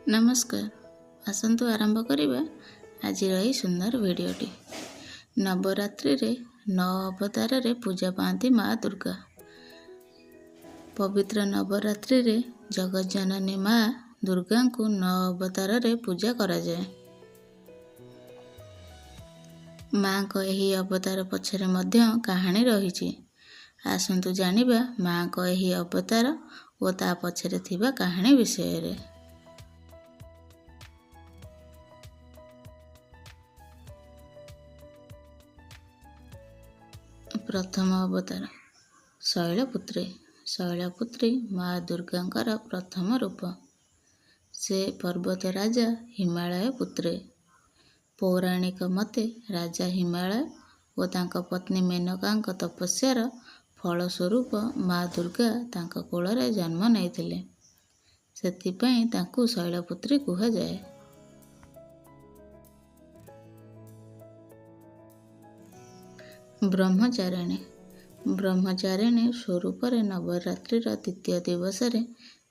नमस्कार। आसंतु आरंभ करिबा आजिर एही सुंदर भिडियोटी। नवरात्रि रे 9 अवतार रे पूजा पाती माँ दुर्गा। पवित्र नवरात्रि रे जगत जननी माँ दुर्गा को 9 अवतार रे पूजा करा जाए। माँ को एही अवतार पछरे मध्य कहानी रही। आसंतु जानिबा माँ को एही अवतार ओ ता पछरे थिबा कहानी विषय रे। प्रथम अवतार शैलपुत्री। शैलपुत्री माँ दुर्गांकर प्रथम रूप। से पर्वत राजा हिमालय पुत्री। पौराणिक मते राजा हिमालय ओ तांका पत्नी मेनकांक तपस्यार फलस्वरूप माँ दुर्गा तांका कोଳରେ जन्म नेइथिले। सेथिपई तांकु शैलपुत्री कुहाଯାଏ। ब्रह्मचारिणी। ब्रह्मचारिणी स्वरूप नवरात्रि तृतीय दिवस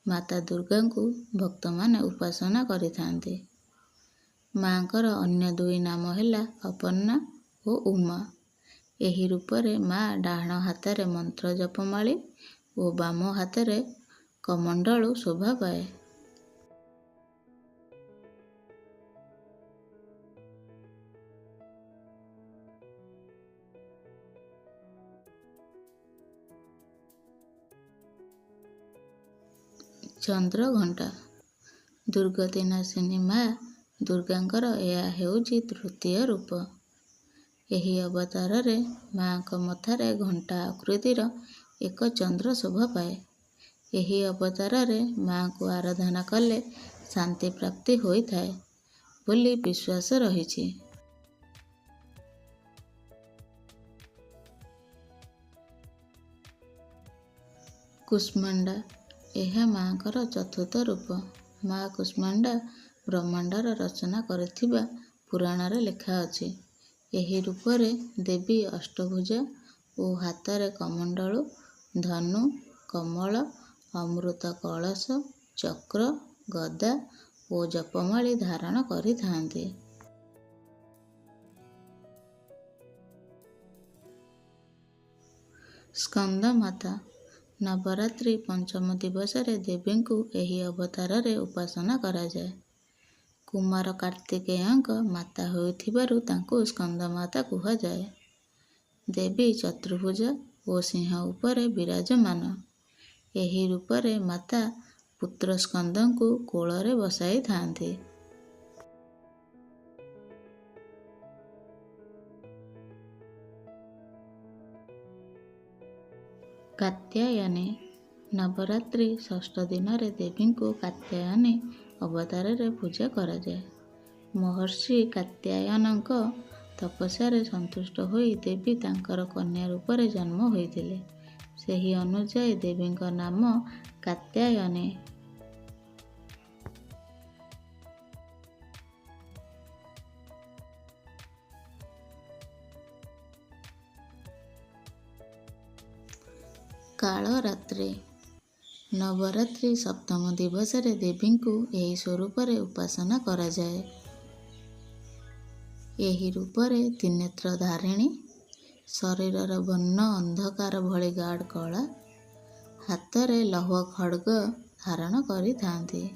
माता दुर्गा को भक्त माने उपासना करिथांती। माँकर अन्य दुई नाम हैला अपर्णा और उमा। एही रूपरे माँ डाहण हाथरे मंत्र जपमाली और बाम हाथरे कमंडलू शोभा पाए। चंद्र घंटा। दुर्गति नाशिनी माँ दुर्गांकर यह हेउची तृतीय रूप। एही अवतार रे माँ को मथारे घंटा आकृतिर एक चंद्र शोभा पाए। एही अवतार रे माँ को आराधना कले शांति प्राप्ति होई थाए बोली विश्वास रहिछि। कुष्मांडा। यह माँकर चतुर्थ रूप। माँ कुष्मांडा ब्रह्मांडर रचना करथिबा पुराणरे लेखा अछि। एही रूपरे देवी अष्टभुजा ओ हाथरे कमंडलू, धनु, कमल, अमृत कलश, चक्र, गदा ओ जपमाली धारण करिथांती। स्कंद माता। नवरात्रि पंचम दिवस देवी को एही अवतार रे उपासना करा जाए। कुमार कार्तिकेयଙ୍କ माता होइथिबारु तांको स्कंद माता कुहा जाए। देवी चतुर्भुजा ओ सिंह उपरे विराजमान। एही रूपरे माता पुत्र स्कंदଙ୍କୁ कोଳରେ बसाई थांती। कात्यायनी। नवरात्रि षष्ठ दिन रे देवी को कात्यायनी अवतार रे पूजा करा जाए। महर्षि कात्यायनଙ୍କ तपस्या संतुष्ट होई देवी तांकर कन्या रूप रे जन्म होइथिले। सेही अनुसार देवीଙ୍କ नाम कात्यायनी। कालरात्रि। नवरात्रि सप्तम दिवस देवी को यही स्वरूप उपासना करा जाए। यही रूपरे त्रिनेत्र धारिणी। शरीरर वर्ण अंधकार भली गाढ़ कला। हाथरे लौह खड्ग धारण करिथांती।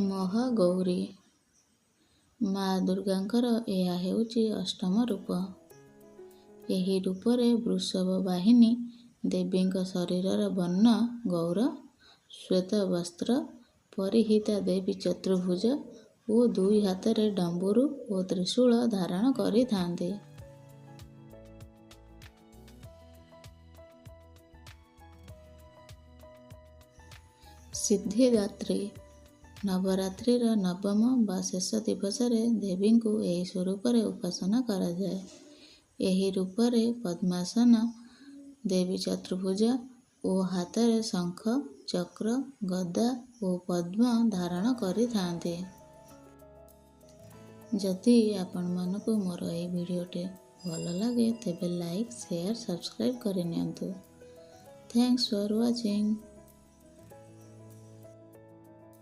महागौरी। माँ दुर्गांकर यह हेउची अष्टम रूप। यही रूपरे वृषभ वाहिनी। देवीଙ୍କ शरीरर वर्ण गौर। श्वेत वस्त्र परिहिता देवी चतुर्भुजा ओ दुई हाथरे डंबुरू ओ त्रिशूल धारण करिथांती। सिद्धिदात्री। नवरात्रिर नवम बा शेष दिवस देवी को यही स्वरूप उपासना करा जाए। यही रूपरे पद्मासन। देवी चतुर्भुजा ओ हाथरे शंख, चक्र, गदा ଓ ପଦ୍ମ ଧାରଣ କରିଥାନ୍ତି। ଯଦି ଆପଣମାନଙ୍କୁ ମୋର ଏହି ଭିଡ଼ିଓଟି ଭଲ ଲାଗେ ତେବେ ଲାଇକ୍, ସେୟାର, ସବସ୍କ୍ରାଇବ୍ କରିନିଅନ୍ତୁ। Thanks for watching.